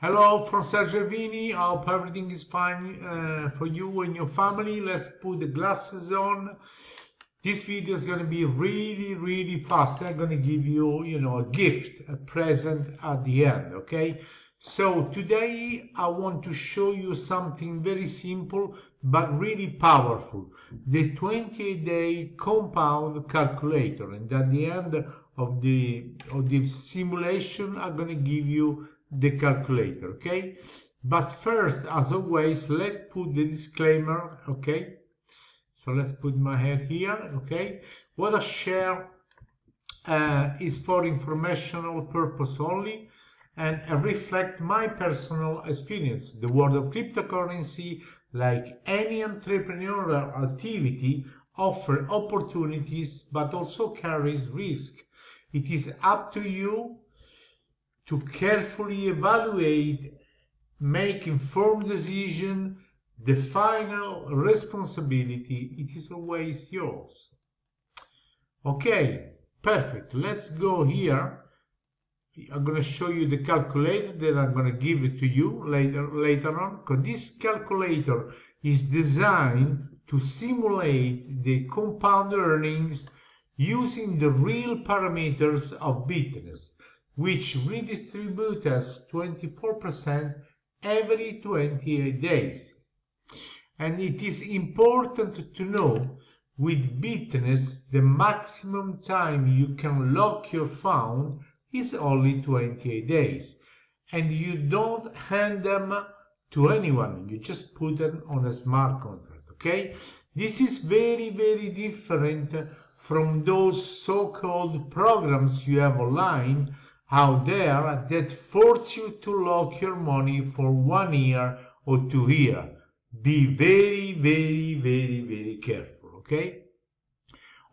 Hello from Sergio Vini. I hope everything is fine for you and your family. Let's put the glasses on. This video is going to be really fast. I'm going to give you, a gift, a present at the end, okay? So today I want to show you something very simple but really powerful. The 28-day compound calculator. And at the end of the simulation, I'm going to give you the calculator, okay? But first, as always, let's put the disclaimer, okay? So let's put my head here, okay? What I share is for informational purpose only and reflect my personal experience. The world of cryptocurrency, like any entrepreneurial activity, offers opportunities but also carries risk. It is up to you to carefully evaluate, make informed decision. The final responsibility, it is always yours. Okay, perfect. Let's go here. I'm going to show you the calculator that I'm going to give it to you later on. Because this calculator is designed to simulate the compound earnings using the real parameters of Bitnest, which redistribute as 24% every 28 days. And it is important to know, with Bitnest, the maximum time you can lock your fund is only 28 days. And you don't hand them to anyone, you just put them on a smart contract, okay? This is very different from those so-called programs you have online out there that force you to lock your money for 1 year or 2 years. Be very careful, okay?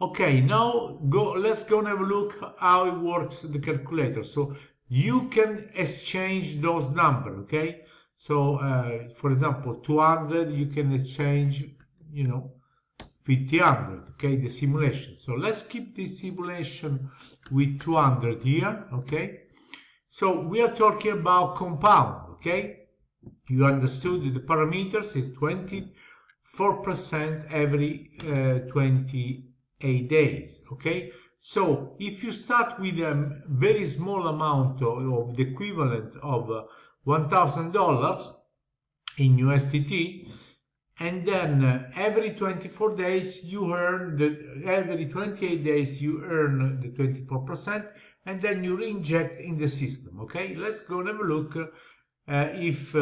Okay, now let's go and have a look how it works, the calculator. So you can exchange those numbers, okay? So for example, 200 you can exchange, 500, okay, the simulation. So let's keep this simulation with 200 here, okay? So we are talking about compound, okay? You understood the parameters is 24% every 28 days, okay? So if you start with a very small amount of the equivalent of $1,000 in USDT, and then every 24 days you earn every 28 days you earn the 24%, and then you reinject in the system, okay? Let's go and have a look if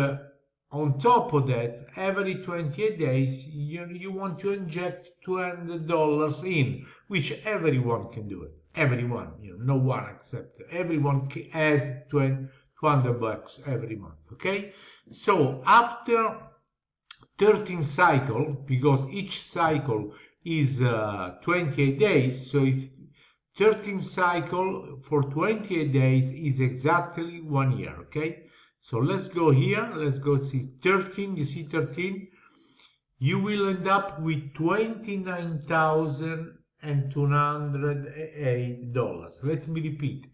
on top of that, every 28 days, you want to inject $200 in, which everyone can do it. Everyone, no one except everyone has $200 every month, okay? So after 13 cycle, because each cycle is 28 days, so if 13 cycle for 28 days is exactly 1 year, okay? So let's go here, let's go see 13, you see 13, you will end up with $29,208. Let me repeat,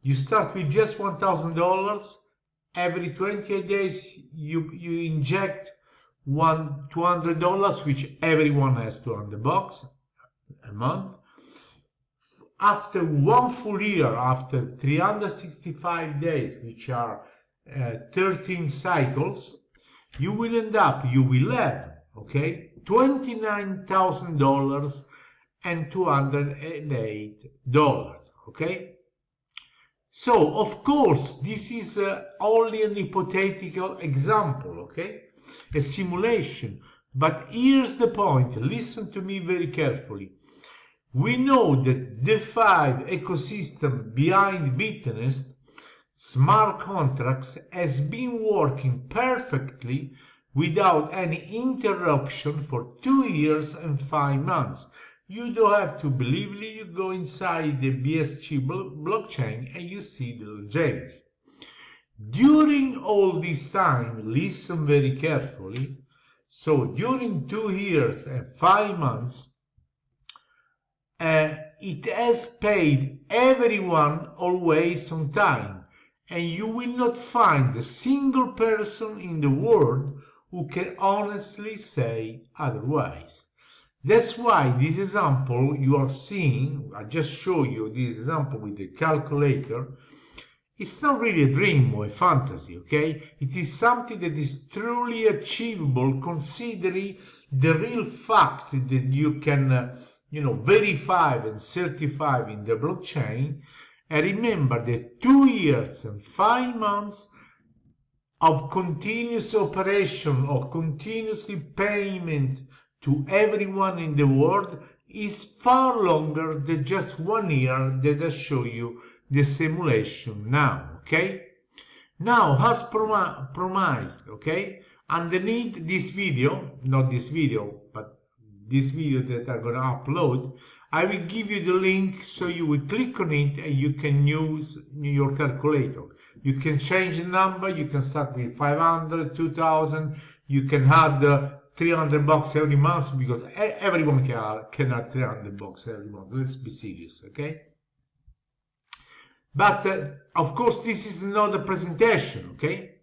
you start with just $1,000, every 28 days you inject $200, which everyone has $200 a month. After 1 full year, after 365 days, which are 13 cycles, you will have, okay, $29,000 and $208, okay? So, of course, this is only an hypothetical example, okay? A simulation. But here's the point, listen to me very carefully. We know that the DeFi ecosystem behind Bitnest smart contracts has been working perfectly without any interruption for 2 years and 5 months. You don't have to believe me, you go inside the BSC blockchain and you see the longevity. During all this time, listen very carefully, so during 2 years and 5 months, it has paid everyone always on time, and you will not find a single person in the world who can honestly say otherwise. That's why this example you are seeing, I just show you this example with the calculator, it's not really a dream or a fantasy, okay? It is something that is truly achievable considering the real fact that you can, verify and certify in the blockchain. And remember that 2 years and 5 months of continuous operation or continuously payment to everyone in the world is far longer than just 1 year that I show you the simulation now, okay? Now, as promised, okay, underneath this video, not this video, but this video that I'm gonna upload, I will give you the link so you will click on it and you can use your calculator. You can change the number, you can start with 500, 2000, you can add $300 every month because everyone can add $300 every month. Let's be serious, okay? But of course, this is not a presentation, okay?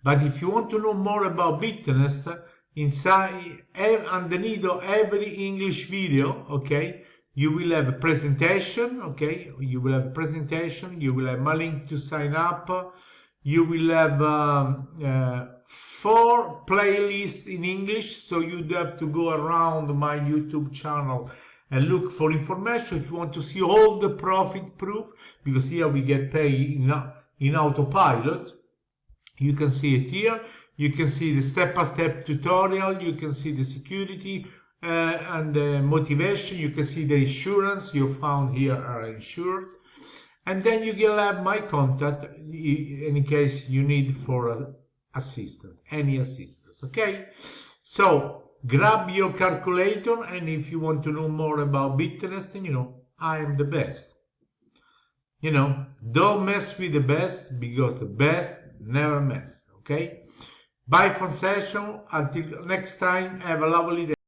But if you want to know more about Bitnest, inside underneath of every English video, okay, you will have a presentation, okay? You will have a presentation, you will have my link to sign up, you will have 4 playlists in English, so you have to go around my YouTube channel and look for information if you want to see all the profit proof, because here we get paid in autopilot. You can see it here. You can see the step-by-step tutorial. You can see the security and the motivation. You can see the insurance you found here are insured. And then you can have my contact in case you need for assistance, any assistance, okay? So grab your calculator, and if you want to know more about Bitnest, I am the best. Don't mess with the best because the best never mess, okay? Bye from session. Until next time, have a lovely day.